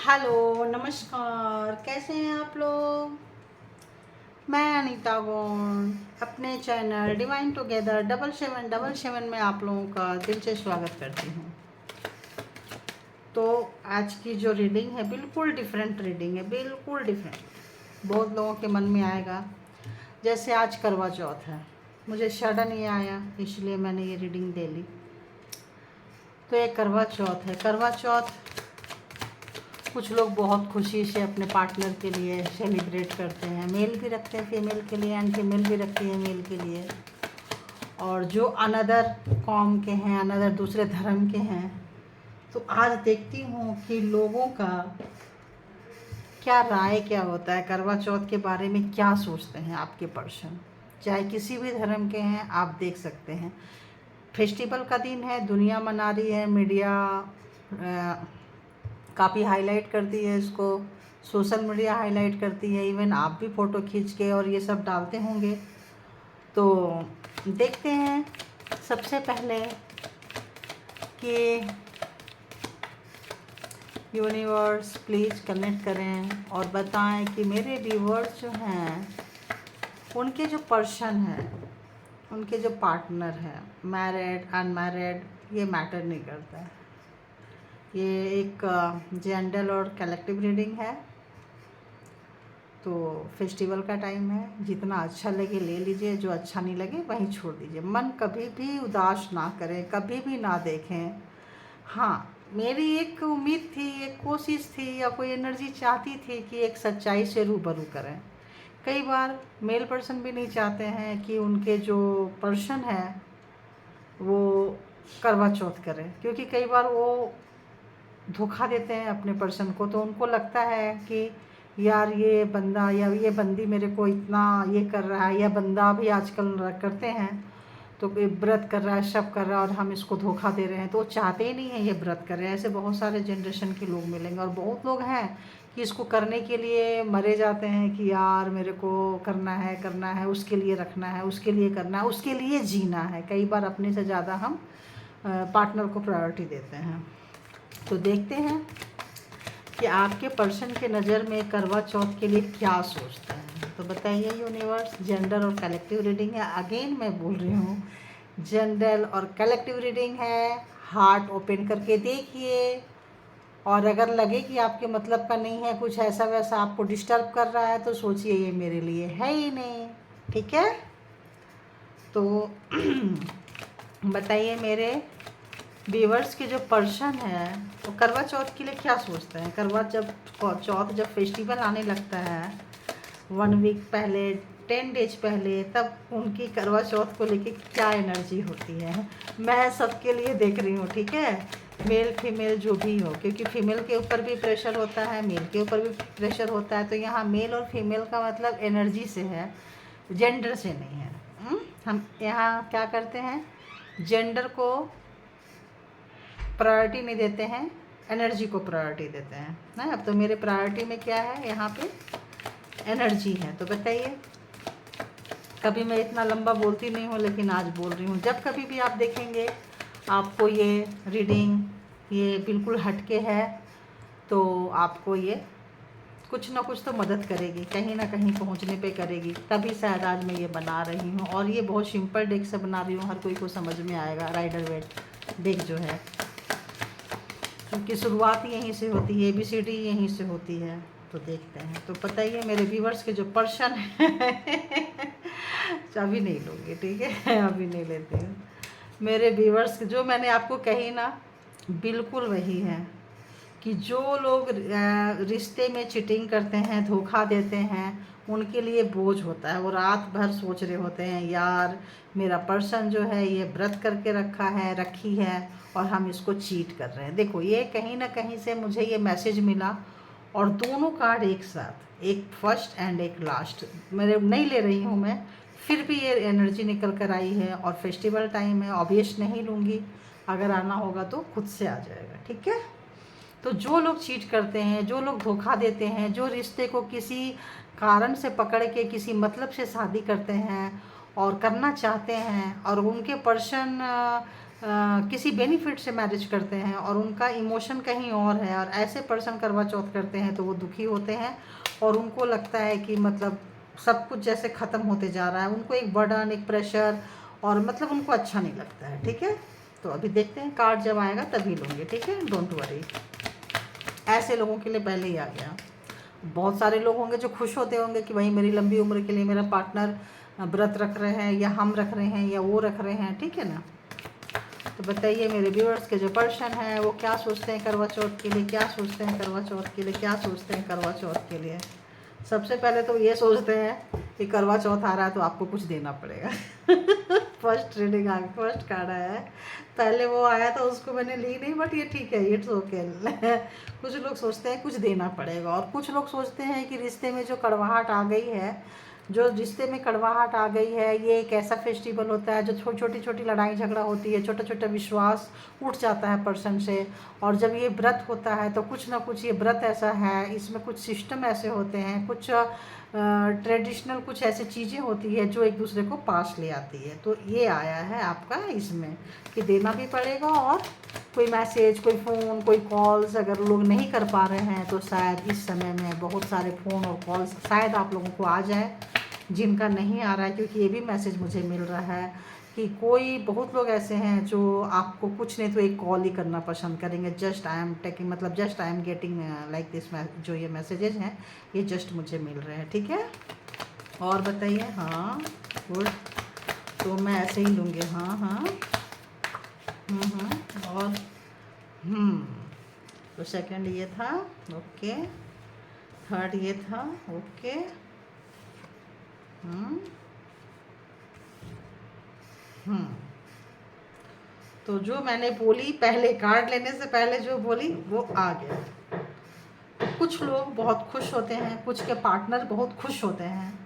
Hello नमस्कार, कैसे हैं आप लोग। मैं अनीता गौड़ अपने चैनल डिवाइन टुगेदर 7777 में आप लोगों का दिल से स्वागत करती हूँ। तो आज की जो रीडिंग है बिल्कुल डिफरेंट रीडिंग है, बिल्कुल डिफरेंट। बहुत लोगों के मन में आएगा। जैसे आज करवा चौथ है, मुझे सडन ये आया इसलिए मैंने ये रीडिंग दे ली। तो ये करवा चौथ है। करवा चौथ कुछ लोग बहुत खुशी से अपने पार्टनर के लिए सेलिब्रेट करते हैं। मेल भी रखते हैं फीमेल के लिए, एंड फीमेल भी रखती है मेल के लिए। और जो अनदर कॉम के हैं, अनदर दूसरे धर्म के हैं, तो आज देखती हूँ कि लोगों का क्या राय क्या होता है करवा चौथ के बारे में, क्या सोचते हैं आपके पर्सन। चाहे किसी भी धर्म के हैं, आप देख सकते हैं। फेस्टिवल का दिन है, दुनिया मना रही है, मीडिया काफ़ी हाईलाइट करती है इसको, सोशल मीडिया हाईलाइट करती है, इवन आप भी फ़ोटो खींच के और ये सब डालते होंगे। तो देखते हैं सबसे पहले कि यूनिवर्स प्लीज़ कनेक्ट करें और बताएं कि मेरे व्यूवर्स जो हैं उनके जो पर्सन हैं, उनके जो पार्टनर हैं, मैरिड अनमैरिड, ये मैटर नहीं करता है। ये एक जेंडर और कलेक्टिव रीडिंग है। तो फेस्टिवल का टाइम है, जितना अच्छा लगे ले लीजिए, जो अच्छा नहीं लगे वहीं छोड़ दीजिए। मन कभी भी उदास ना करें, कभी भी ना देखें। हाँ, मेरी एक उम्मीद थी, एक कोशिश थी, या कोई एनर्जी चाहती थी कि एक सच्चाई से रूबरू करें। कई बार मेल पर्सन भी नहीं चाहते हैं कि उनके जो पर्सन है वो करवा चौथ करें, क्योंकि कई बार वो धोखा देते हैं अपने पर्सन को। तो उनको लगता है कि यार ये बंदा या ये बंदी मेरे को इतना ये कर रहा है, या बंदा भी आजकल करते हैं तो व्रत कर रहा है, सब कर रहा है, और हम इसको धोखा दे रहे हैं। तो वो चाहते ही नहीं है ये व्रत कर रहे हैं। ऐसे बहुत सारे जनरेशन के लोग मिलेंगे, और बहुत लोग हैं कि इसको करने के लिए मरे जाते हैं कि यार मेरे को करना है, उसके लिए रखना है, उसके लिए करना है, उसके लिए जीना है। कई बार अपने से ज़्यादा हम पार्टनर को प्रायोरिटी देते हैं। तो देखते हैं कि आपके पर्सन के नज़र में करवा चौथ के लिए क्या सोचते हैं। तो बताइए यूनिवर्स। जेंडर और कलेक्टिव रीडिंग है, अगेन मैं बोल रही हूँ, जेंडर और कलेक्टिव रीडिंग है। हार्ट ओपन करके देखिए, और अगर लगे कि आपके मतलब का नहीं है, कुछ ऐसा वैसा आपको डिस्टर्ब कर रहा है, तो सोचिए ये मेरे लिए है ही नहीं। ठीक है, तो बताइए मेरे व्यूवर्स के जो पर्सन है वो करवा चौथ के लिए क्या सोचते हैं। करवा चौथ जब फेस्टिवल आने लगता है 1 वीक पहले, 10 डेज पहले, तब उनकी करवा चौथ को लेके क्या एनर्जी होती है, मैं सबके लिए देख रही हूँ। ठीक है, मेल फीमेल जो भी हो, क्योंकि फीमेल के ऊपर भी प्रेशर होता है, मेल के ऊपर भी प्रेशर होता है। तो यहाँ मेल और फीमेल का मतलब एनर्जी से है, जेंडर से नहीं है। हम यहाँ क्या करते हैं, जेंडर को प्रायोरिटी नहीं देते हैं, एनर्जी को प्रायोरिटी देते हैं ना। अब तो मेरे प्रायोरिटी में क्या है, यहाँ पे एनर्जी है। तो बताइए, कभी मैं इतना लंबा बोलती नहीं हूँ, लेकिन आज बोल रही हूँ। जब कभी भी आप देखेंगे आपको ये रीडिंग ये बिल्कुल हटके है, तो आपको ये कुछ ना कुछ तो मदद करेगी, कहीं ना कहीं पहुँचने पे करेगी। तभी शायद आज मैं ये बना रही हूँ, और ये बहुत सिंपल डेक से बना रही हूँ, हर कोई को समझ में आएगा। राइडर वेट डेक जो है, क्योंकि शुरुआत यहीं से होती है, ABCD यहीं से होती है। तो देखते हैं। तो पता ही है मेरे व्यूवर्स के जो पर्सन है अभी नहीं लूँगी, ठीक है, अभी नहीं लेती हूँ। मेरे व्यूवर्स जो मैंने आपको कही ना, बिल्कुल वही है कि जो लोग रिश्ते में चीटिंग करते हैं, धोखा देते हैं, उनके लिए बोझ होता है। वो रात भर सोच रहे होते हैं, यार मेरा पर्सन जो है ये व्रत करके रखी है, और हम इसको चीट कर रहे हैं। देखो, ये कहीं ना कहीं से मुझे ये मैसेज मिला, और दोनों कार्ड एक साथ, एक फर्स्ट एंड एक लास्ट, मेरे नहीं ले रही हूँ मैं, फिर भी ये एनर्जी निकल कर आई है। और फेस्टिवल टाइम है, ऑब्वियस नहीं लूँगी, अगर आना होगा तो खुद से आ जाएगा। ठीक है, तो जो लोग चीट करते हैं, जो लोग धोखा देते हैं, जो रिश्ते को किसी कारण से पकड़ के किसी मतलब से शादी करते हैं और करना चाहते हैं, और उनके पर्सन किसी बेनिफिट से मैरिज करते हैं और उनका इमोशन कहीं और है, और ऐसे पर्सन करवा चौथ करते हैं तो वो दुखी होते हैं और उनको लगता है कि मतलब सब कुछ जैसे ख़त्म होते जा रहा है, उनको एक बर्डन, एक प्रेशर, और मतलब उनको अच्छा नहीं लगता है। ठीक है, तो अभी देखते हैं, कार्ड जब आएगा तभी लूँगी। ठीक है, डोंट वरी। ऐसे लोगों के लिए पहले ही आ गया। बहुत सारे लोग होंगे जो खुश होते होंगे कि भाई मेरी लंबी उम्र के लिए मेरा पार्टनर व्रत रख रहे हैं, या हम रख रहे हैं, या वो रख रहे हैं। ठीक है ना, तो बताइए मेरे व्यूअर्स के जो पर्सन हैं वो क्या सोचते हैं करवा चौथ के लिए, क्या सोचते हैं करवा चौथ के लिए, क्या सोचते हैं करवा चौथ के लिए। सबसे पहले तो ये सोचते हैं कि करवा चौथ आ रहा है तो आपको कुछ देना पड़ेगा। फर्स्ट रीडिंग आ गई, फर्स्ट कार्ड आया है। पहले वो आया था उसको मैंने ली नहीं, बट ये ठीक है, इट्स ओके। कुछ लोग सोचते हैं कुछ देना पड़ेगा, और कुछ लोग सोचते हैं कि रिश्ते में जो कड़वाहट आ गई है, जो रिश्ते में कड़वाहट आ गई है, ये एक ऐसा फेस्टिवल होता है जो छोटी छोटी लड़ाई झगड़ा होती है, छोटा छोटा विश्वास उठ जाता है पर्सन से। और जब ये व्रत होता है तो कुछ ना कुछ ये व्रत ऐसा है, इसमें कुछ सिस्टम ऐसे होते हैं, कुछ ट्रेडिशनल कुछ ऐसी चीज़ें होती है जो एक दूसरे को पास ले आती है। तो ये आया है आपका इसमें कि देना भी पड़ेगा, और कोई मैसेज, कोई फ़ोन, कोई कॉल्स अगर लोग नहीं कर पा रहे हैं तो शायद इस समय में बहुत सारे फ़ोन और कॉल्स शायद आप लोगों को आ जाए। जिनका नहीं आ रहा है, क्योंकि ये भी मैसेज मुझे मिल रहा है कि कोई बहुत लोग ऐसे हैं जो आपको कुछ नहीं तो एक कॉल ही करना पसंद करेंगे। जस्ट आई एम टेकिंग, मतलब just I am getting like this, जो ये मैसेजेस हैं ये जस्ट मुझे मिल रहे हैं। ठीक है, और बताइए। हाँ, गुड, तो मैं ऐसे ही लूँगी। हाँ हाँ, और तो सेकंड ये था, ओके। थर्ड ये था, ओके। तो जो मैंने बोली पहले, कार्ड लेने से पहले जो बोली वो आ गया। कुछ लोग बहुत खुश होते हैं, कुछ के पार्टनर बहुत खुश होते हैं,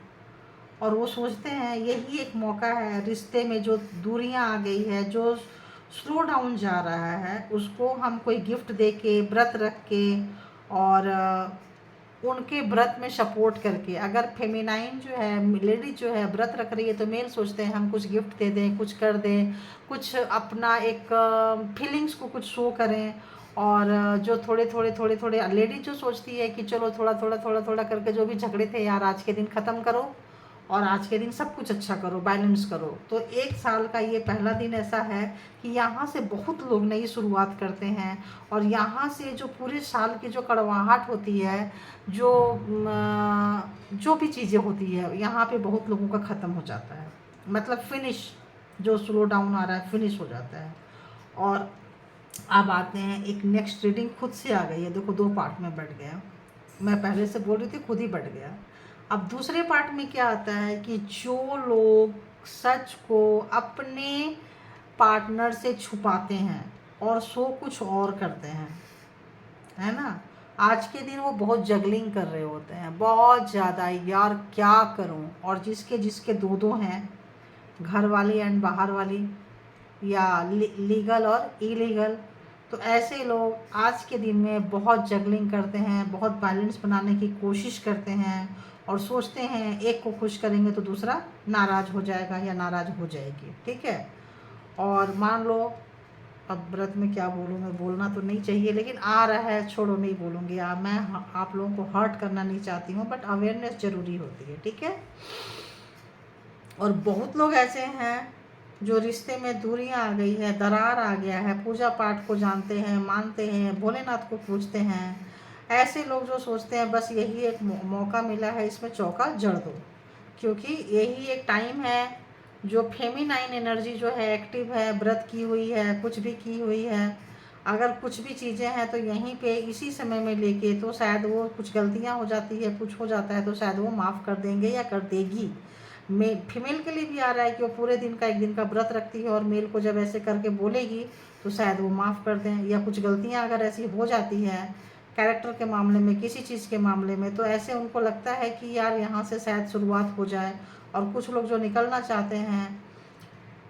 और वो सोचते हैं यही एक मौका है रिश्ते में, जो दूरियां आ गई है, जो स्लो डाउन जा रहा है, उसको हम कोई गिफ्ट दे के, व्रत रख के, और उनके व्रत में सपोर्ट करके। अगर फेमिनाइन जो है, लेडी जो है व्रत रख रही है, तो मेल सोचते हैं हम कुछ गिफ्ट दे दें, कुछ कर दें, कुछ अपना एक फीलिंग्स को कुछ शो करें। और जो थोड़े लेडी जो सोचती है कि चलो थोड़ा करके जो भी झगड़े थे यार आज के दिन ख़त्म करो, और आज के दिन सब कुछ अच्छा करो, बैलेंस करो। तो एक साल का ये पहला दिन ऐसा है कि यहाँ से बहुत लोग नई शुरुआत करते हैं, और यहाँ से जो पूरे साल की जो कड़वाहट होती है, जो भी चीज़ें होती है, यहाँ पे बहुत लोगों का ख़त्म हो जाता है, मतलब फिनिश, जो स्लो डाउन आ रहा है फिनिश हो जाता है। और अब आते हैं, एक नेक्स्ट रीडिंग खुद से आ गई है, देखो 2 पार्ट में बढ़ गया। मैं पहले से बोल रही थी, खुद ही बढ़ गया। अब दूसरे पार्ट में क्या आता है कि जो लोग सच को अपने पार्टनर से छुपाते हैं और सो कुछ और करते हैं, है ना, आज के दिन वो बहुत जगलिंग कर रहे होते हैं, बहुत ज़्यादा, यार क्या करूं। और जिसके जिसके दो हैं, घर वाली एंड बाहर वाली, या लीगल और इलीगल, तो ऐसे लोग आज के दिन में बहुत जगलिंग करते हैं, बहुत बैलेंस बनाने की कोशिश करते हैं, और सोचते हैं एक को खुश करेंगे तो दूसरा नाराज़ हो जाएगा या नाराज़ हो जाएगी। ठीक है, और मान लो, अब व्रत में क्या बोलूँ, मैं बोलना तो नहीं चाहिए लेकिन आ रहा है, छोड़ो नहीं बोलूँगी। मैं आप लोगों को हर्ट करना नहीं चाहती हूँ, बट अवेयरनेस ज़रूरी होती है। ठीक है, और बहुत लोग ऐसे हैं जो रिश्ते में दूरियां आ गई है, दरार आ गया है, पूजा पाठ को जानते हैं, मानते हैं, भोलेनाथ को पूजते हैं। ऐसे लोग जो सोचते हैं बस यही एक मौका मिला है, इसमें चौका जड़ दो, क्योंकि यही एक टाइम है जो फेमिनाइन एनर्जी जो है एक्टिव है, व्रत की हुई है, कुछ भी की हुई है। अगर कुछ भी चीज़ें हैं तो यहीं पे इसी समय में लेके, तो शायद वो कुछ गलतियां हो जाती है, कुछ हो जाता है, तो शायद वो माफ़ कर देंगे या कर देगी। फीमेल के लिए भी आ रहा है कि वो पूरे दिन का, एक दिन का व्रत रखती है, और मेल को जब ऐसे करके बोलेगी तो शायद वो माफ़ कर दें। या कुछ गलतियां अगर ऐसी हो जाती हैं कैरेक्टर के मामले में, किसी चीज़ के मामले में, तो ऐसे उनको लगता है कि यार यहाँ से शायद शुरुआत हो जाए। और कुछ लोग जो निकलना चाहते हैं,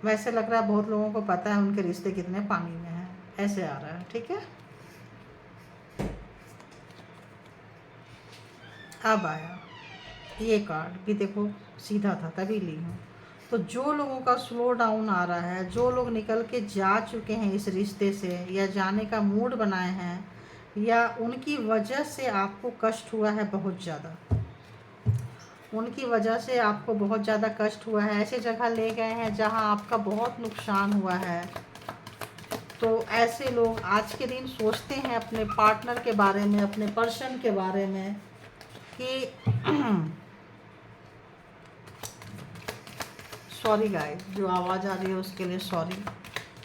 वैसे लग रहा है बहुत लोगों को पता है उनके रिश्ते कितने पानी में हैं, ऐसे आ रहा है। ठीक है, अब आया ये कार्ड भी, देखो सीधा था तभी ली हूँ। तो जो लोगों का स्लो डाउन आ रहा है, जो लोग निकल के जा चुके हैं इस रिश्ते से या जाने का मूड बनाए हैं या उनकी वजह से आपको कष्ट हुआ है बहुत ज़्यादा, उनकी वजह से आपको बहुत ज़्यादा कष्ट हुआ है, ऐसे जगह ले गए हैं जहां आपका बहुत नुकसान हुआ है, तो ऐसे लोग आज के दिन सोचते हैं अपने पार्टनर के बारे में, अपने पर्सन के बारे में कि सॉरी गाइस, जो आवाज़ आ रही है उसके लिए सॉरी,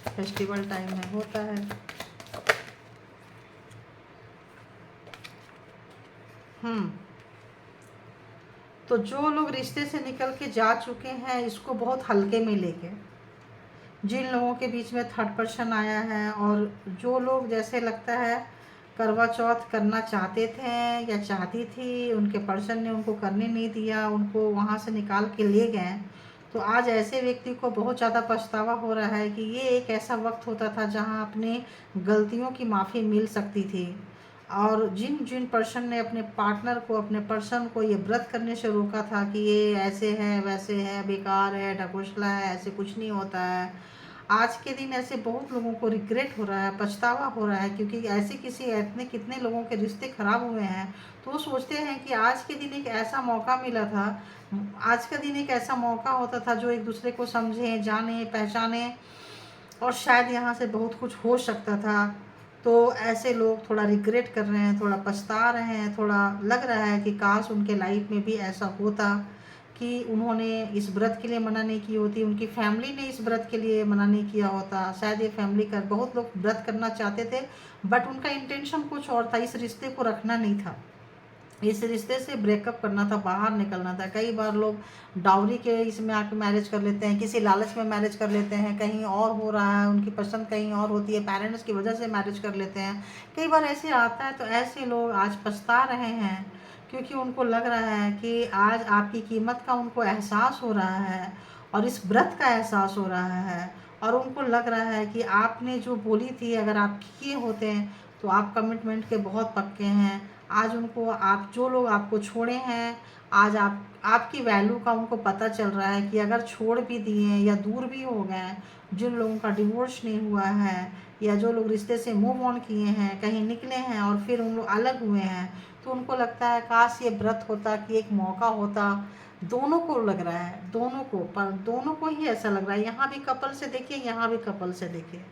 फेस्टिवल टाइम में होता है। तो जो लोग रिश्ते से निकल के जा चुके हैं इसको बहुत हल्के में लेके, जिन लोगों के बीच में थर्ड पर्सन आया है, और जो लोग जैसे लगता है करवा चौथ करना चाहते थे या चाहती थी, उनके पर्सन ने उनको करने नहीं दिया, उनको वहाँ से निकाल के ले गए, तो आज ऐसे व्यक्ति को बहुत ज़्यादा पछतावा हो रहा है कि ये एक ऐसा वक्त होता था जहाँ अपनी गलतियों की माफ़ी मिल सकती थी। और जिन जिन पर्सन ने अपने पार्टनर को, अपने पर्सन को ये व्रत करने से रोका था कि ये ऐसे है वैसे है, बेकार है, ढकोसला है, ऐसे कुछ नहीं होता है, आज के दिन ऐसे बहुत लोगों को रिग्रेट हो रहा है, पछतावा हो रहा है, क्योंकि ऐसे इतने कितने लोगों के रिश्ते खराब हुए हैं। तो वो सोचते हैं कि आज के दिन एक ऐसा मौका मिला था, आज का दिन एक ऐसा मौका होता था जो एक दूसरे को समझें, जाने, पहचाने, और शायद यहाँ से बहुत कुछ हो सकता था। तो ऐसे लोग थोड़ा रिग्रेट कर रहे हैं, थोड़ा पछता रहे हैं, थोड़ा लग रहा है कि काश उनके लाइफ में भी ऐसा होता कि उन्होंने इस व्रत के लिए मना नहीं की होती, उनकी फैमिली ने इस व्रत के लिए मना नहीं किया होता। शायद ये फैमिली का बहुत लोग व्रत करना चाहते थे बट उनका इंटेंशन कुछ और था, इस रिश्ते को रखना नहीं था, इस रिश्ते से ब्रेकअप करना था, बाहर निकलना था। कई बार लोग डाउरी के इसमें आके मैरिज कर लेते हैं, किसी लालच में मैरिज कर लेते हैं, कहीं और हो रहा है, उनकी पसंद कहीं और होती है, पेरेंट्स की वजह से मैरिज कर लेते हैं, कई बार ऐसे आता है। तो ऐसे लोग आज पछता रहे हैं क्योंकि उनको लग रहा है कि आज आपकी कीमत का उनको एहसास हो रहा है और इस व्रत का एहसास हो रहा है, और उनको लग रहा है कि आपने जो बोली थी अगर आप किए होते हैं तो आप कमिटमेंट के बहुत पक्के हैं। आज उनको, आप जो लोग आपको छोड़े हैं, आज आपकी वैल्यू का उनको पता चल रहा है कि अगर छोड़ भी दिए या दूर भी हो गए, जिन लोगों का डिवोर्स नहीं हुआ है या जो लोग रिश्ते से मूव ऑन किए हैं, कहीं निकले हैं और फिर उन लोग अलग हुए हैं, तो उनको लगता है काश ये व्रत होता, कि एक मौका होता। दोनों को लग रहा है, दोनों को, पर दोनों को ही ऐसा लग रहा है। यहाँ भी कपल से देखिए, यहाँ भी कपल से देखिए,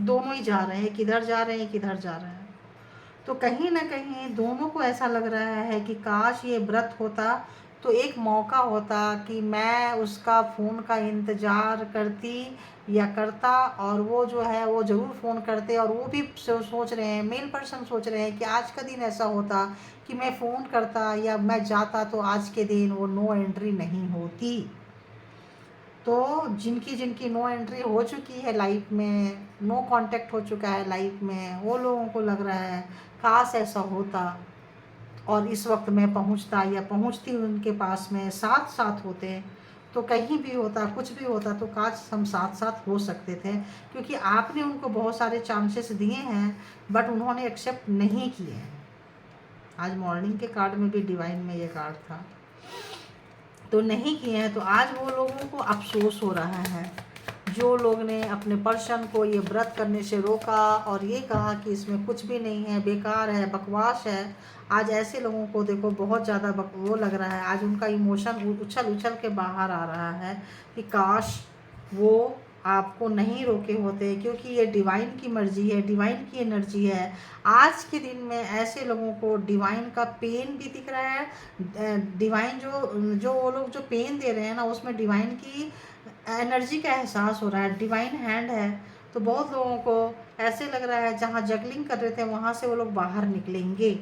दोनों ही जा रहे हैं, किधर जा रहे हैं, किधर जा रहे हैं। तो कहीं ना कहीं दोनों को ऐसा लग रहा है कि काश ये व्रत होता तो एक मौका होता कि मैं उसका फ़ोन का इंतज़ार करती या करता, और वो जो है वो ज़रूर फ़ोन करते, और वो भी सोच रहे हैं, मेल पर्सन सोच रहे हैं कि आज का दिन ऐसा होता कि मैं फ़ोन करता या मैं जाता तो आज के दिन वो नो एंट्री नहीं होती। तो जिनकी जिनकी नो एंट्री हो चुकी है लाइफ में, नो कांटेक्ट हो चुका है लाइफ में, वो लोगों को लग रहा है काश ऐसा होता और इस वक्त मैं पहुंचता या पहुंचती उनके पास में, साथ साथ होते, तो कहीं भी होता, कुछ भी होता, तो काश हम साथ साथ हो सकते थे। क्योंकि आपने उनको बहुत सारे चांसेस दिए हैं बट उन्होंने एक्सेप्ट नहीं किए हैं। आज मॉर्निंग के कार्ड में भी डिवाइन में ये कार्ड था, तो नहीं किए हैं। तो आज वो लोगों को अफसोस हो रहा है जो लोग ने अपने पर्सन को ये व्रत करने से रोका और ये कहा कि इसमें कुछ भी नहीं है, बेकार है, बकवास है। आज ऐसे लोगों को देखो बहुत ज़्यादा वो लग रहा है, आज उनका इमोशन उछल उछल के बाहर आ रहा है कि काश वो आपको नहीं रोके होते, क्योंकि ये डिवाइन की मर्जी है, डिवाइन की एनर्जी है। आज के दिन में ऐसे लोगों को डिवाइन का पेन भी दिख रहा है। डिवाइन जो जो वो लोग जो पेन दे रहे हैं ना, उसमें डिवाइन की एनर्जी का एहसास हो रहा है, डिवाइन हैंड है। तो बहुत लोगों को ऐसे लग रहा है जहाँ जगलिंग कर रहे थे वहाँ से वो लोग बाहर निकलेंगे,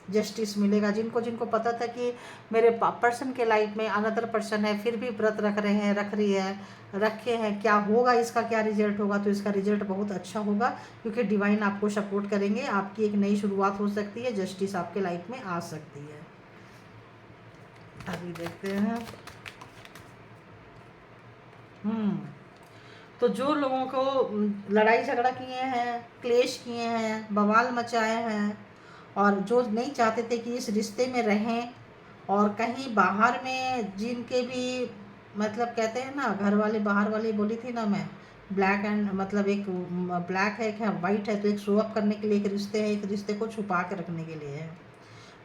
जस्टिस मिलेगा। जिनको जिनको पता था कि मेरे पर्सन के लाइफ में अनदर पर्सन है, फिर भी व्रत रख रहे हैं, रख रही है, रखे हैं, क्या होगा, इसका क्या रिजल्ट होगा, तो इसका रिजल्ट बहुत अच्छा होगा, क्योंकि डिवाइन आपको सपोर्ट करेंगे, आपकी एक नई शुरुआत हो सकती है, जस्टिस आपके लाइफ में आ सकती है। अभी देखते हैं। तो जो लोगों को लड़ाई झगड़ा किए हैं, क्लेश किए हैं, बवाल मचाए हैं, और जो नहीं चाहते थे कि इस रिश्ते में रहें, और कहीं बाहर में जिनके भी मतलब कहते हैं ना, घर वाले बाहर वाली बोली थी ना मैं, ब्लैक एंड मतलब एक ब्लैक है, एक वाइट है, तो एक शो अप करने के लिए एक रिश्ते है, एक रिश्ते को छुपा के रखने के लिए है।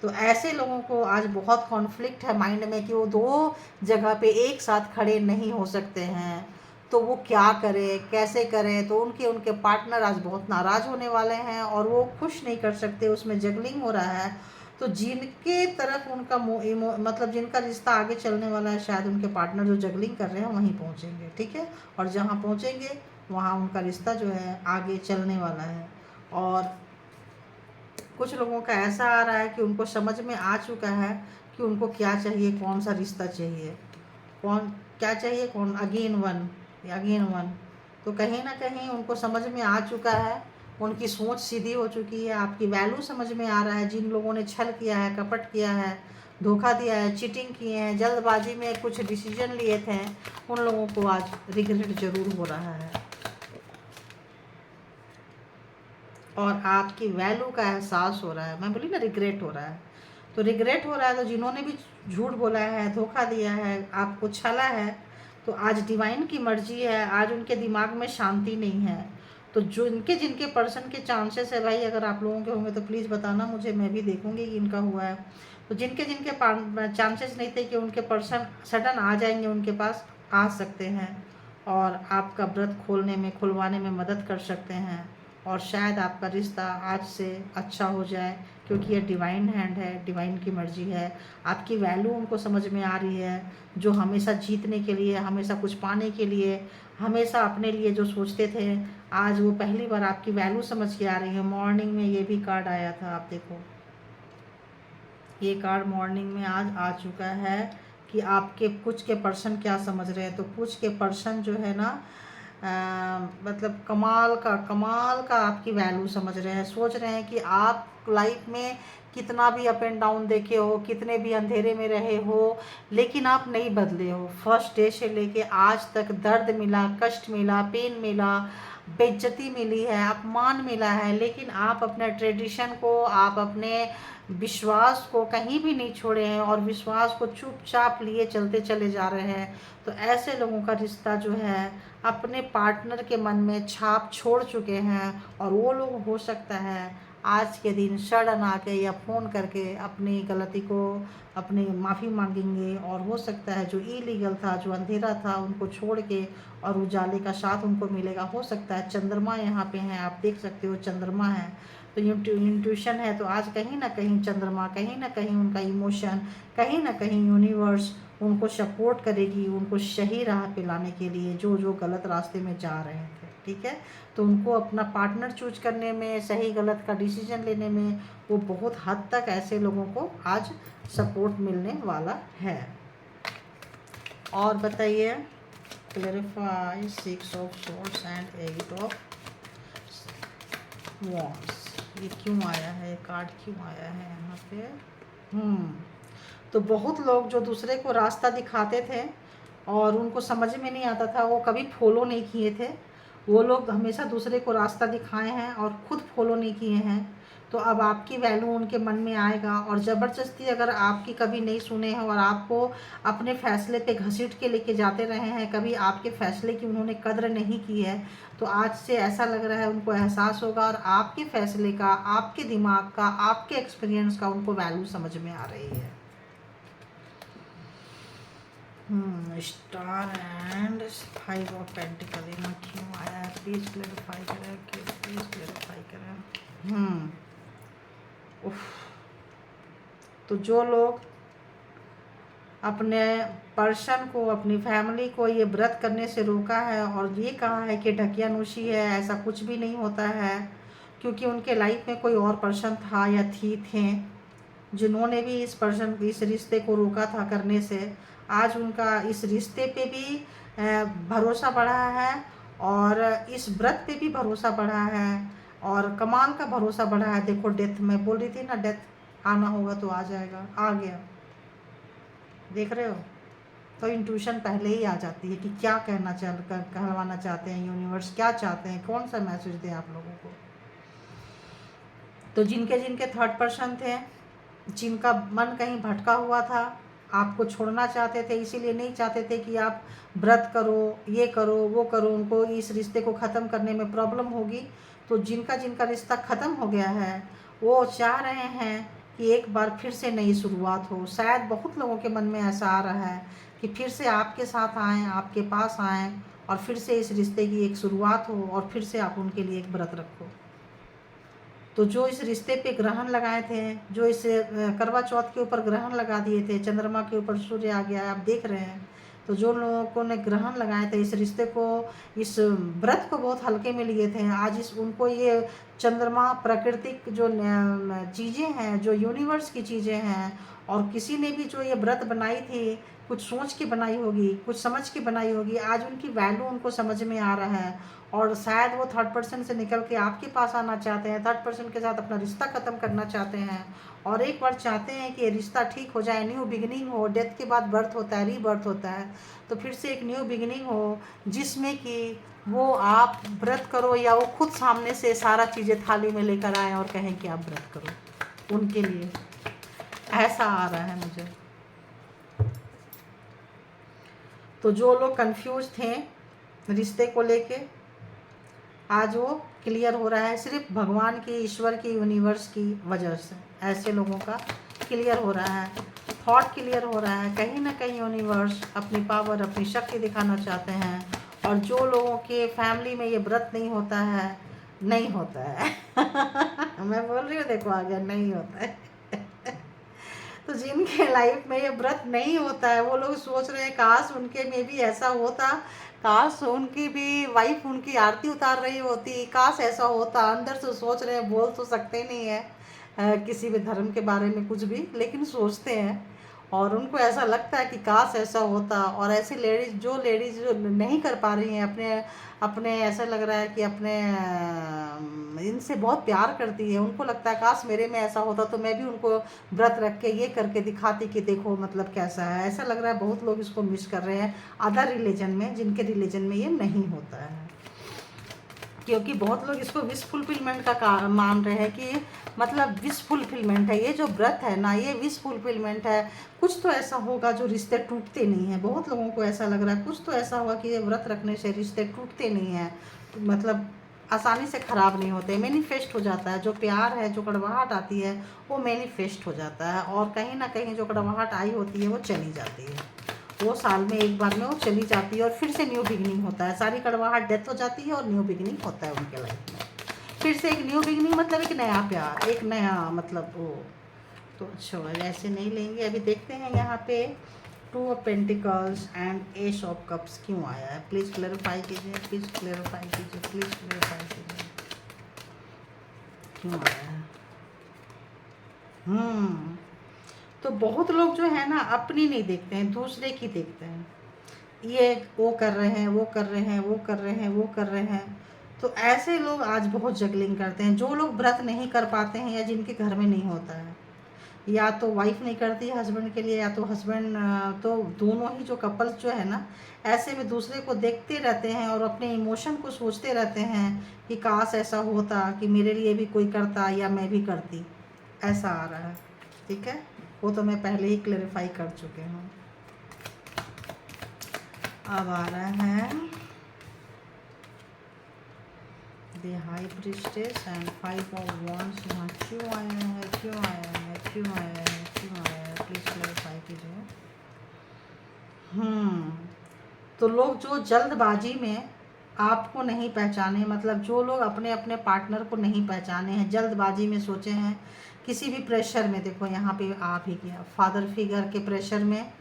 तो ऐसे लोगों को आज बहुत कॉन्फ्लिक्ट है माइंड में कि वो दो जगह पे एक साथ खड़े नहीं हो सकते हैं, तो वो क्या करें, कैसे करें। तो उनके उनके पार्टनर आज बहुत नाराज़ होने वाले हैं और वो खुश नहीं कर सकते, उसमें जगलिंग हो रहा है। तो जिनके तरफ उनका मतलब जिनका रिश्ता आगे चलने वाला है, शायद उनके पार्टनर जो जगलिंग कर रहे हैं वहीं पहुंचेंगे, ठीक है। और जहां पहुंचेंगे वहां उनका रिश्ता जो है आगे चलने वाला है। और कुछ लोगों का ऐसा आ रहा है कि उनको समझ में आ चुका है कि उनको क्या चाहिए, कौन सा रिश्ता चाहिए, कौन क्या चाहिए, कौन अगेन वन। तो कहीं ना कहीं उनको समझ में आ चुका है, उनकी सोच सीधी हो चुकी है, आपकी वैल्यू समझ में आ रहा है। जिन लोगों ने छल किया है, कपट किया है, धोखा दिया है, चीटिंग किए हैं, जल्दबाजी में कुछ डिसीजन लिए थे, उन लोगों को आज रिग्रेट जरूर हो रहा है और आपकी वैल्यू का एहसास हो रहा है। मैं बोली ना रिग्रेट हो रहा है, तो रिग्रेट हो रहा है। तो जिन्होंने भी झूठ बोला है, धोखा दिया है, आपको छला है, तो आज डिवाइन की मर्जी है, आज उनके दिमाग में शांति नहीं है। तो जो इनके जिनके पर्सन के चांसेस है भाई, अगर आप लोगों के होंगे तो प्लीज़ बताना मुझे, मैं भी देखूंगी कि इनका हुआ है। तो जिनके जिनके चांसेस नहीं थे कि उनके पर्सन सडन आ जाएंगे, उनके पास आ सकते हैं और आपका व्रत खोलने में, खुलवाने में मदद कर सकते हैं। और शायद आपका रिश्ता आज से अच्छा हो जाए, क्योंकि ये डिवाइन हैंड है, डिवाइन की मर्जी है। आपकी वैल्यू उनको समझ में आ रही है। जो हमेशा जीतने के लिए, हमेशा कुछ पाने के लिए, हमेशा अपने लिए जो सोचते थे, आज वो पहली बार आपकी वैल्यू समझ के आ रही है। मॉर्निंग में ये भी कार्ड आया था, आप देखो, ये कार्ड मॉर्निंग में आज आ चुका है कि आपके कुछ के पर्सन क्या समझ रहे हैं। तो कुछ के पर्सन जो है ना, मतलब कमाल का आपकी वैल्यू समझ रहे हैं, सोच रहे हैं कि आप लाइफ में कितना भी अप एंड डाउन देखे हो, कितने भी अंधेरे में रहे हो, लेकिन आप नहीं बदले हो। फर्स्ट डे से लेके आज तक दर्द मिला, कष्ट मिला, पेन मिला, बेइज्जती मिली है, अपमान मिला है, लेकिन आप अपने ट्रेडिशन को, आप अपने विश्वास को कहीं भी नहीं छोड़े हैं और विश्वास को चुपचाप लिए चलते चले जा रहे हैं। तो ऐसे लोगों का रिश्ता जो है अपने पार्टनर के मन में छाप छोड़ चुके हैं और वो लोग हो सकता है आज के दिन सडन आके या फ़ोन करके अपनी गलती को, अपनी माफ़ी मांगेंगे। और हो सकता है जो इलीगल था, जो अंधेरा था, उनको छोड़ के और उजाले का साथ उनको मिलेगा। हो सकता है चंद्रमा यहाँ पे हैं, आप देख सकते हो चंद्रमा है, तो इंट्यूशन है। तो आज कहीं ना कहीं चंद्रमा, कहीं ना कहीं उनका इमोशन, कहीं ना कहीं यूनिवर्स उनको सपोर्ट करेगी, उनको सही राह पे लाने के लिए, जो जो गलत रास्ते में जा रहे थे, ठीक है। तो उनको अपना पार्टनर चूज करने में, सही गलत का डिसीजन लेने में, वो बहुत हद तक ऐसे लोगों को आज सपोर्ट मिलने वाला है। और बताइए, clarify 6 of swords and 8 of wands, ये क्यों आया है, कार्ड क्यों आया है यहाँ पे। तो बहुत लोग जो दूसरे को रास्ता दिखाते थे और उनको समझ में नहीं आता था, वो कभी फॉलो नहीं किए थे, वो लोग हमेशा दूसरे को रास्ता दिखाए हैं और खुद फॉलो नहीं किए हैं। तो अब आपकी वैल्यू उनके मन में आएगा और ज़बरदस्ती अगर आपकी कभी नहीं सुने हैं और आपको अपने फैसले पे घसीट के लेके जाते रहे हैं, कभी आपके फैसले की उन्होंने कद्र नहीं की है, तो आज से ऐसा लग रहा है उनको एहसास होगा और आपके फैसले का, आपके दिमाग का, आपके एक्सपीरियंस का उनको वैल्यू समझ में आ रही है। स्टार एंड 5 ऑफ पेंटिकल में क्यों आया है, प्लीज क्लैरिफाई करें, प्लीज क्लैरिफाई करें। उफ। तो जो लोग अपने पर्सन को, अपनी फैमिली को ये व्रत करने से रोका है और ये कहा है कि ढकियानुशी है, ऐसा कुछ भी नहीं होता है, क्योंकि उनके लाइफ में कोई और पर्सन था या थे जिन्होंने भी इस रिश्ते को रोका था करने से, आज उनका इस रिश्ते पे भी भरोसा बढ़ा है और इस व्रत पे भी भरोसा बढ़ा है और कमाल का भरोसा बढ़ा है। देखो डेथ, मैं बोल रही थी ना डेथ आना होगा तो आ जाएगा, आ गया, देख रहे हो। तो इंट्यूशन पहले ही आ जाती है कि क्या कहवाना चाहते हैं यूनिवर्स, क्या चाहते हैं, कौन सा मैसेज दें आप लोगों को। तो जिनके जिनके थर्ड पर्सन थे, जिनका मन कहीं भटका हुआ था, आपको छोड़ना चाहते थे, इसीलिए नहीं चाहते थे कि आप व्रत करो, ये करो, वो करो, उनको इस रिश्ते को ख़त्म करने में प्रॉब्लम होगी। तो जिनका जिनका रिश्ता ख़त्म हो गया है वो चाह रहे हैं कि एक बार फिर से नई शुरुआत हो। शायद बहुत लोगों के मन में ऐसा आ रहा है कि फिर से आपके साथ आएँ, आपके पास आएँ और फिर से इस रिश्ते की एक शुरुआत हो और फिर से आप उनके लिए एक व्रत रखो। तो जो इस रिश्ते पे ग्रहण लगाए थे, जो इस करवा चौथ के ऊपर ग्रहण लगा दिए थे, चंद्रमा के ऊपर सूर्य आ गया है, आप देख रहे हैं। तो जो लोगों ने ग्रहण लगाए थे, इस रिश्ते को, इस व्रत को बहुत हल्के में लिए थे, आज इस उनको ये चंद्रमा, प्राकृतिक जो चीज़ें हैं, जो यूनिवर्स की चीज़ें हैं, और किसी ने भी जो ये व्रत बनाई थी, कुछ सोच के बनाई होगी, कुछ समझ के बनाई होगी, आज उनकी वैल्यू उनको समझ में आ रहा है। और शायद वो थर्ड पर्सन से निकल के आपके पास आना चाहते हैं, थर्ड पर्सन के साथ अपना रिश्ता ख़त्म करना चाहते हैं, और एक बार चाहते हैं कि ये रिश्ता ठीक हो जाए, न्यू बिगिनिंग हो। डेथ के बाद बर्थ होता है, रीबर्थ होता है, तो फिर से एक न्यू बिगिनिंग हो, जिसमें कि वो आप व्रत करो या वो खुद सामने से सारा चीज़ें थाली में लेकर आए और कहें कि आप व्रत करो उनके लिए। ऐसा आ रहा है मुझे। तो जो लोग कंफ्यूज थे रिश्ते को लेके, आज वो क्लियर हो रहा है, सिर्फ भगवान की, ईश्वर की, यूनिवर्स की वजह से ऐसे लोगों का क्लियर हो रहा है, थॉट क्लियर हो रहा है। कहीं ना कहीं यूनिवर्स अपनी पावर, अपनी शक्ति दिखाना चाहते हैं। और जो लोगों के फैमिली में ये व्रत नहीं होता है, नहीं होता है मैं बोल रही हूँ, देखो आ गया, नहीं होता है तो जिनके लाइफ में ये व्रत नहीं होता है, वो लोग सोच रहे हैं काश उनके में भी ऐसा होता, काश उनकी भी वाइफ उनकी आरती उतार रही होती, काश ऐसा होता। अंदर से सोच रहे हैं, बोल तो सकते नहीं है किसी भी धर्म के बारे में कुछ भी, लेकिन सोचते हैं। और उनको ऐसा लगता है कि काश ऐसा होता। और ऐसी लेडीज़ जो नहीं कर पा रही हैं, अपने अपने ऐसा लग रहा है कि अपने इनसे बहुत प्यार करती है, उनको लगता है काश मेरे में ऐसा होता तो मैं भी उनको व्रत रख के ये करके दिखाती कि देखो मतलब कैसा है। ऐसा लग रहा है बहुत लोग इसको मिस कर रहे हैं अदर रिलीजन में, जिनके रिलीजन में ये नहीं होता है। क्योंकि बहुत लोग इसको विश फुलफिलमेंट का मान रहे हैं कि मतलब विश फुलफिलमेंट है, ये जो व्रत है ना, ये विश फुलफिलमेंट है। कुछ तो ऐसा होगा जो रिश्ते टूटते नहीं हैं। बहुत लोगों को ऐसा लग रहा है कुछ तो ऐसा होगा कि ये व्रत रखने से रिश्ते टूटते नहीं हैं, मतलब आसानी से ख़राब नहीं होते, मैनिफेस्ट हो जाता है। जो प्यार है, जो कड़वाहट आती है, वो मैनिफेस्ट हो जाता है। और कहीं ना कहीं जो कड़वाहट आई होती है वो चली जाती है, वो साल में एक बार में वो चली जाती है और फिर से न्यू बिगिनिंग होता है। सारी कड़वाहट डेथ हो जाती है और न्यू बिगिनिंग होता है उनके लाइफ में। फिर से एक न्यू बिगिनिंग मतलब एक नया प्यार, एक नया मतलब वो। तो अच्छा ऐसे नहीं लेंगे। अभी देखते हैं यहाँ पे 2 of pentacles and S of cups क्यों आया है। प्लीज़ क्लैरिफाई कीजिए, प्लीज़ क्लैरिफाई कीजिए, प्लीज़ क्लैरिफाई कीजिए क्यों आया है। तो बहुत लोग जो है ना अपनी नहीं देखते हैं, दूसरे की देखते हैं। ये वो कर रहे हैं, वो कर रहे हैं, वो कर रहे हैं, वो कर रहे हैं। तो ऐसे लोग आज बहुत जगलिंग करते हैं। जो लोग व्रत नहीं कर पाते हैं या जिनके घर में नहीं होता है, या तो वाइफ नहीं करती है हस्बैंड के लिए, या तो हस्बैंड, तो दोनों ही जो कपल्स जो है ना, ऐसे में दूसरे को देखते रहते हैं और अपने इमोशन को सोचते रहते हैं कि काश ऐसा होता कि मेरे लिए भी कोई करता या मैं भी करती। ऐसा आ रहा है, ठीक है। वो तो मैं पहले ही क्लैरिफाई कर चुके हूँ। अब आ रहा है the high priestess and 5 of wands. यहाँ क्यों आया है, क्यों आया है, क्यों आया है, क्यों आया है, प्लीज़ क्लैरिफाई कीजिए। तो लोग जो जल्दबाजी में आपको नहीं पहचाने, मतलब जो लोग अपने अपने पार्टनर को नहीं पहचाने हैं, जल्दबाजी में सोचे हैं, किसी भी प्रेशर में, देखो यहाँ पे आ भी गया, फादर फिगर के प्रेशर में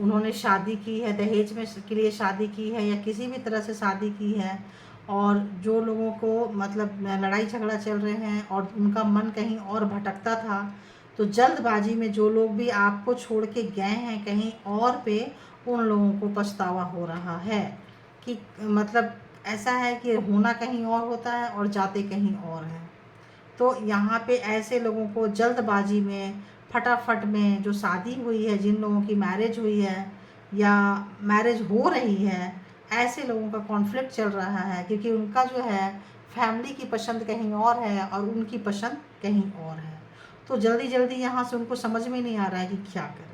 उन्होंने शादी की है, दहेज में के लिए शादी की है या किसी भी तरह से शादी की है। और जो लोगों को मतलब लड़ाई झगड़ा चल रहे हैं और उनका मन कहीं और भटकता था, तो जल्दबाजी में जो लोग भी आपको छोड़ के गए हैं कहीं और पे, उन लोगों को पछतावा हो रहा है कि मतलब ऐसा है कि होना कहीं और होता है और जाते कहीं और है। तो यहाँ पे ऐसे लोगों को जल्दबाजी में, फटाफट में, जो शादी हुई है, जिन लोगों की मैरिज हुई है या मैरिज हो रही है, ऐसे लोगों का कॉन्फ्लिक्ट चल रहा है क्योंकि उनका जो है फैमिली की पसंद कहीं और है और उनकी पसंद कहीं और है। तो जल्दी जल्दी यहाँ से उनको समझ में नहीं आ रहा है कि क्या करें।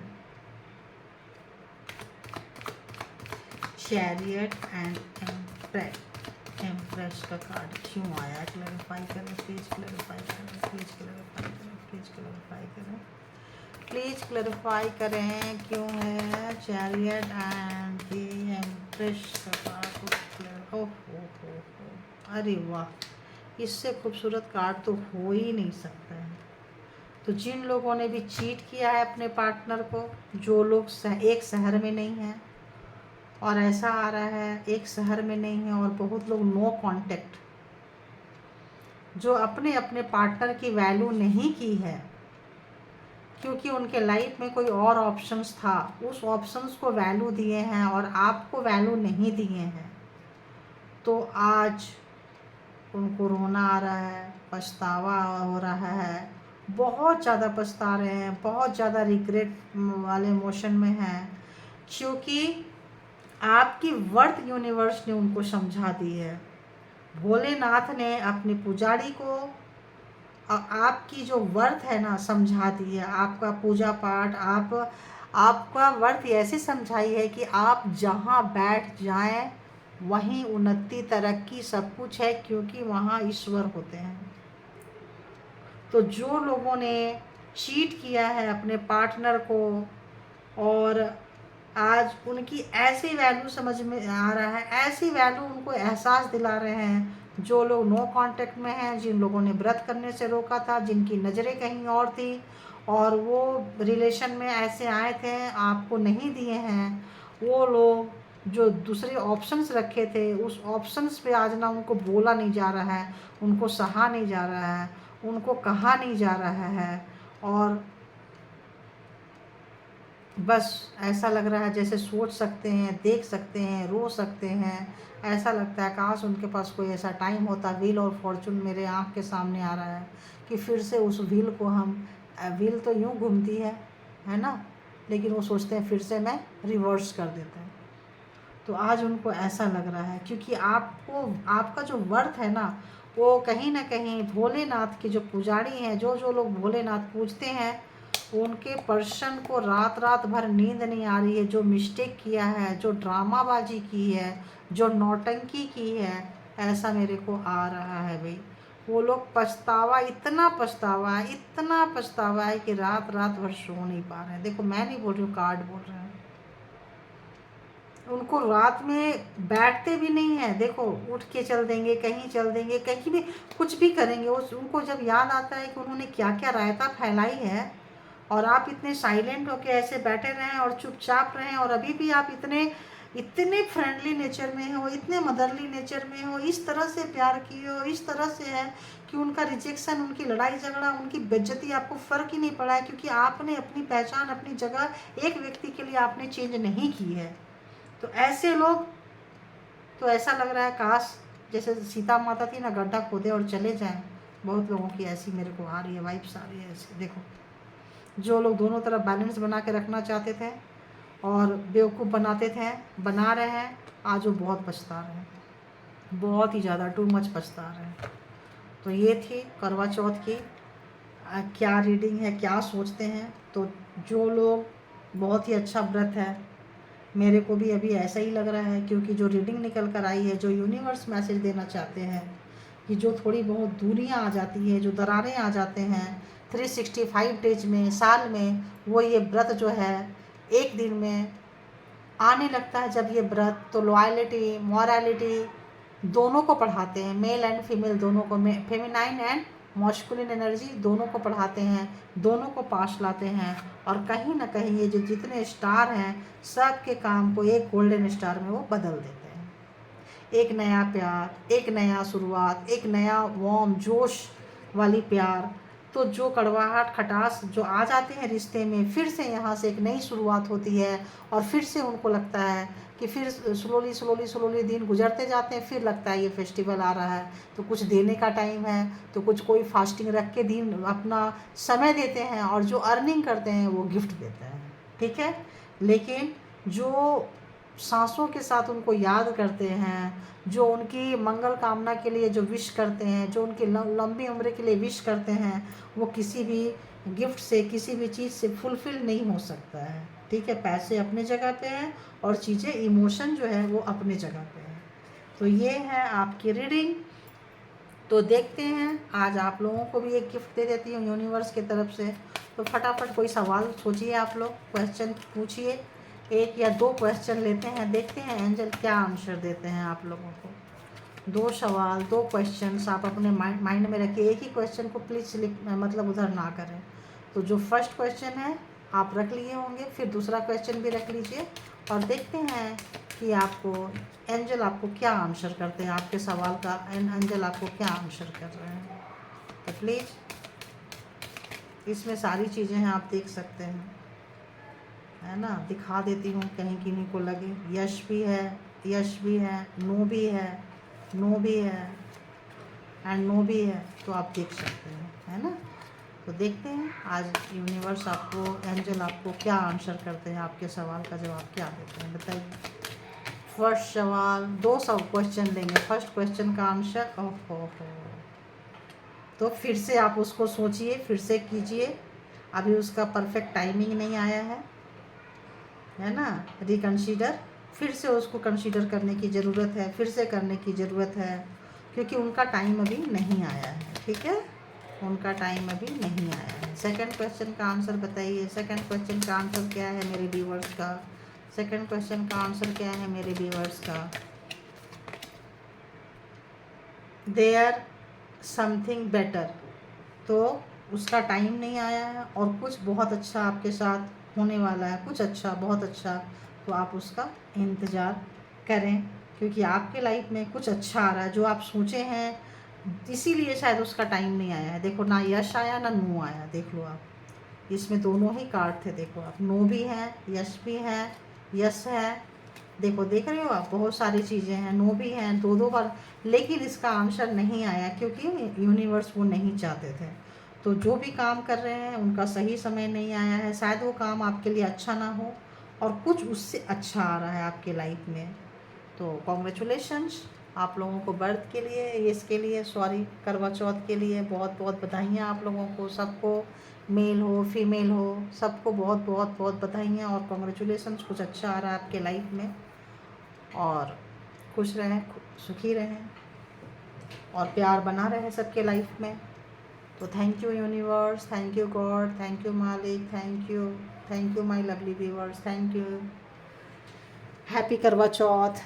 चैरियट एंड एम्प्रेस का कार्ड क्यों आया? क्लैरिफाई करें प्लीज़, क्लैरिफाई करें प्लीज़, क्लैरिफाई करें प्लीज़, क्लैरिफाई करें प्लीज़, क्लैरिफाई करें क्यों है चैरियट एंड द एम्प्रेस का कार्ड? ओह, अरे वाह, इससे खूबसूरत कार्ड तो हो ही नहीं सकता है। तो जिन लोगों ने भी चीट किया है अपने पार्टनर को, जो लोग एक शहर में नहीं हैं, और ऐसा आ रहा है एक शहर में नहीं है और बहुत लोग नो कांटेक्ट, जो अपने अपने पार्टनर की वैल्यू नहीं की है क्योंकि उनके लाइफ में कोई और ऑप्शंस था, उस ऑप्शंस को वैल्यू दिए हैं और आपको वैल्यू नहीं दिए हैं, तो आज उनको रोना आ रहा है, पछतावा हो रहा है, बहुत ज़्यादा पछता रहे हैं, बहुत ज़्यादा रिग्रेट वाले इमोशन में हैं, क्योंकि आपकी वर्थ यूनिवर्स ने उनको समझा दी है। भोलेनाथ ने अपने पुजारी को आपकी जो वर्थ है ना समझा दी है। आपका पूजा पाठ, आपका वर्थ ऐसे समझाई है कि आप जहाँ बैठ जाएं वहीं उन्नति, तरक्की सब कुछ है, क्योंकि वहाँ ईश्वर होते हैं। तो जो लोगों ने चीट किया है अपने पार्टनर को और आज उनकी ऐसी वैल्यू समझ में आ रहा है, ऐसी वैल्यू उनको एहसास दिला रहे हैं, जो लोग नो कांटेक्ट में हैं, जिन लोगों ने व्रत करने से रोका था, जिनकी नज़रें कहीं और थी और वो रिलेशन में ऐसे आए थे आपको नहीं दिए हैं, वो लोग जो दूसरे ऑप्शंस रखे थे उस ऑप्शंस पे आज ना उनको बोला नहीं जा रहा है, उनको सहा नहीं जा रहा है, उनको कहा नहीं जा रहा है, और बस ऐसा लग रहा है जैसे सोच सकते हैं, देख सकते हैं, रो सकते हैं। ऐसा लगता है काश उनके पास कोई ऐसा टाइम होता। व्हील और फॉर्चून मेरे आँख के सामने आ रहा है कि फिर से उस व्हील को हम, व्हील तो यूँ घूमती है ना, लेकिन वो सोचते हैं फिर से मैं रिवर्स कर देता हूँ। तो आज उनको ऐसा लग रहा है क्योंकि आपको, आपका जो वर्थ है ना, वो कहीं ना कहीं भोलेनाथ के जो पुजारी हैं, जो लोग भोलेनाथ पूजते हैं, उनके पर्सन को रात रात भर नींद नहीं आ रही है। जो मिस्टेक किया है, जो ड्रामाबाजी की है, जो नौटंकी की है, ऐसा मेरे को आ रहा है भाई। वो लोग पछतावा, इतना पछतावा है, इतना पछतावा है कि रात रात भर सो नहीं पा रहे हैं। देखो मैं नहीं बोल रही हूँ, कार्ड बोल रहे हैं। उनको रात में बैठते भी नहीं है, देखो उठ के चल देंगे, कहीं चल देंगे, कहीं भी कुछ भी करेंगे। उनको जब याद आता है कि उन्होंने क्या क्या रायता फैलाई है और आप इतने साइलेंट होके ऐसे बैठे रहें और चुपचाप रहें, और अभी भी आप इतने फ्रेंडली नेचर में हो, इतने मदरली नेचर में हो, इस तरह से प्यार किए हो, इस तरह से है कि उनका रिजेक्शन, उनकी लड़ाई झगड़ा, उनकी बेइज्जती आपको फ़र्क ही नहीं पड़ा है, क्योंकि आपने अपनी पहचान, अपनी जगह एक व्यक्ति के लिए आपने चेंज नहीं की है। तो ऐसे लोग, तो ऐसा लग रहा है काश जैसे सीता माता थी ना, गड्ढा खोदे और चले जाएं। बहुत लोगों की ऐसी मेरे को आ रही है, वाइब्स आ रही है ऐसी। देखो जो लोग दोनों तरफ बैलेंस बना के रखना चाहते थे और बेवकूफ़ बनाते थे, बना रहे हैं, आज वो बहुत पछता रहे हैं, बहुत ही ज़्यादा टू मच पछता रहे हैं। तो ये थी करवा चौथ की क्या रीडिंग है, क्या सोचते हैं। तो जो लोग, बहुत ही अच्छा व्रत है, मेरे को भी अभी ऐसा ही लग रहा है, क्योंकि जो रीडिंग निकल कर आई है, जो यूनिवर्स मैसेज देना चाहते हैं कि जो थोड़ी बहुत दूरियां आ जाती है, जो दरारें आ जाते हैं 365 डेज में, साल में, वो ये व्रत जो है एक दिन में आने लगता है। जब ये व्रत, तो लॉयल्टी, मॉरलिटी दोनों को पढ़ाते हैं, मेल एंड फीमेल दोनों को, फेमिनाइन एंड मॉस्कुलिन एनर्जी दोनों को पढ़ाते हैं, दोनों को पास लाते हैं। और कहीं ना कहीं ये जो जितने स्टार हैं, सब के काम को एक गोल्डन स्टार में वो बदल देते हैं। एक नया प्यार, एक नया शुरुआत, एक नया वार्म जोश वाली प्यार। तो जो कड़वाहट, खटास जो आ जाते हैं रिश्ते में, फिर से यहाँ से एक नई शुरुआत होती है और फिर से उनको लगता है कि फिर स्लोली दिन गुजरते जाते हैं, फिर लगता है ये फेस्टिवल आ रहा है तो कुछ देने का टाइम है, तो कुछ कोई फास्टिंग रख के दिन अपना समय देते हैं, और जो अर्निंग करते हैं वो गिफ्ट देते हैं, ठीक है। लेकिन जो सांसों के साथ उनको याद करते हैं, जो उनकी मंगल कामना के लिए जो विश करते हैं, जो उनकी लंबी उम्र के लिए विश करते हैं, वो किसी भी गिफ्ट से, किसी भी चीज़ से फुलफ़िल नहीं हो सकता है। ठीक है, पैसे अपने जगह पे हैं और चीज़ें, इमोशन जो है वो अपने जगह पे है। तो ये है आपकी रीडिंग। तो देखते हैं, आज आप लोगों को भी एक गिफ्ट दे देती हूँ यूनिवर्स की तरफ से। तो फटाफट कोई सवाल सोचिए, आप लोग क्वेश्चन पूछिए, 1 या 2 क्वेश्चन लेते हैं, देखते हैं एंजल क्या आंसर देते हैं आप लोगों को। 2 सवाल, 2 क्वेश्चंस आप अपने माइंड में रखिए। एक ही क्वेश्चन को प्लीज़ मतलब उधर ना करें। तो जो फर्स्ट क्वेश्चन है आप रख लिए होंगे, फिर दूसरा क्वेश्चन भी रख लीजिए और देखते हैं कि आपको एंजल आपको क्या आंसर करते हैं, आपके सवाल का एंजल आपको क्या आंसर कर रहे हैं। तो प्लीज़, इसमें सारी चीज़ें हैं, आप देख सकते हैं, है ना। दिखा देती हूँ, कहीं किन्हीं को लगे। यश भी है, यश भी है, नो भी है, नो भी है एंड नो भी है। तो आप देख सकते हैं, है ना। तो देखते हैं आज यूनिवर्स आपको, एंजल आपको क्या आंसर करते हैं, आपके सवाल का जवाब क्या देते हैं, बताइए। फर्स्ट सवाल, 2 सब क्वेश्चन लेंगे। फर्स्ट क्वेश्चन का आंसर, ओहो, तो फिर से आप उसको सोचिए, फिर से कीजिए। अभी उसका परफेक्ट टाइमिंग नहीं आया है ना। रिकंसीडर, फिर से उसको कंसीडर करने की ज़रूरत है, फिर से करने की ज़रूरत है, क्योंकि उनका टाइम अभी नहीं आया है। ठीक है, उनका टाइम अभी नहीं आया है। सेकंड क्वेश्चन का आंसर बताइए। सेकंड क्वेश्चन का आंसर क्या है मेरे व्यूअर्स का? सेकंड क्वेश्चन का आंसर क्या है मेरे व्यूअर्स का? There something better. तो उसका टाइम नहीं आया है और कुछ बहुत अच्छा आपके साथ होने वाला है, कुछ अच्छा, बहुत अच्छा। तो आप उसका इंतज़ार करें, क्योंकि आपके लाइफ में कुछ अच्छा आ रहा है जो आप सोचे हैं, इसीलिए शायद उसका टाइम नहीं आया है। देखो, ना यश आया ना नो आया। देख लो आप, इसमें दोनों ही कार्ड थे। देखो आप, नो भी है, यश भी है, यस है। देखो, देख रहे हो आप, बहुत सारी चीज़ें हैं, नो भी हैं, 2-2 बार। लेकिन इसका आंसर नहीं आया क्योंकि यूनिवर्स वो नहीं चाहते थे। तो जो भी काम कर रहे हैं उनका सही समय नहीं आया है। शायद वो काम आपके लिए अच्छा ना हो और कुछ उससे अच्छा आ रहा है आपके लाइफ में। तो कॉन्ग्रेचुलेशंस आप लोगों को बर्थ के लिए, इसके लिए, सॉरी, करवा चौथ के लिए बहुत बहुत बधाइयाँ आप लोगों को सबको, मेल हो फीमेल हो, सबको बहुत बहुत बहुत बधाइयाँ और कॉन्ग्रेचुलेशंस। कुछ अच्छा आ रहा है आपके लाइफ में और खुश रहें, सुखी रहें और प्यार बना रहे सबके लाइफ में। तो thank you universe, thank you God, thank you मालिक, thank you my lovely viewers, thank you. Happy Karva Chauth.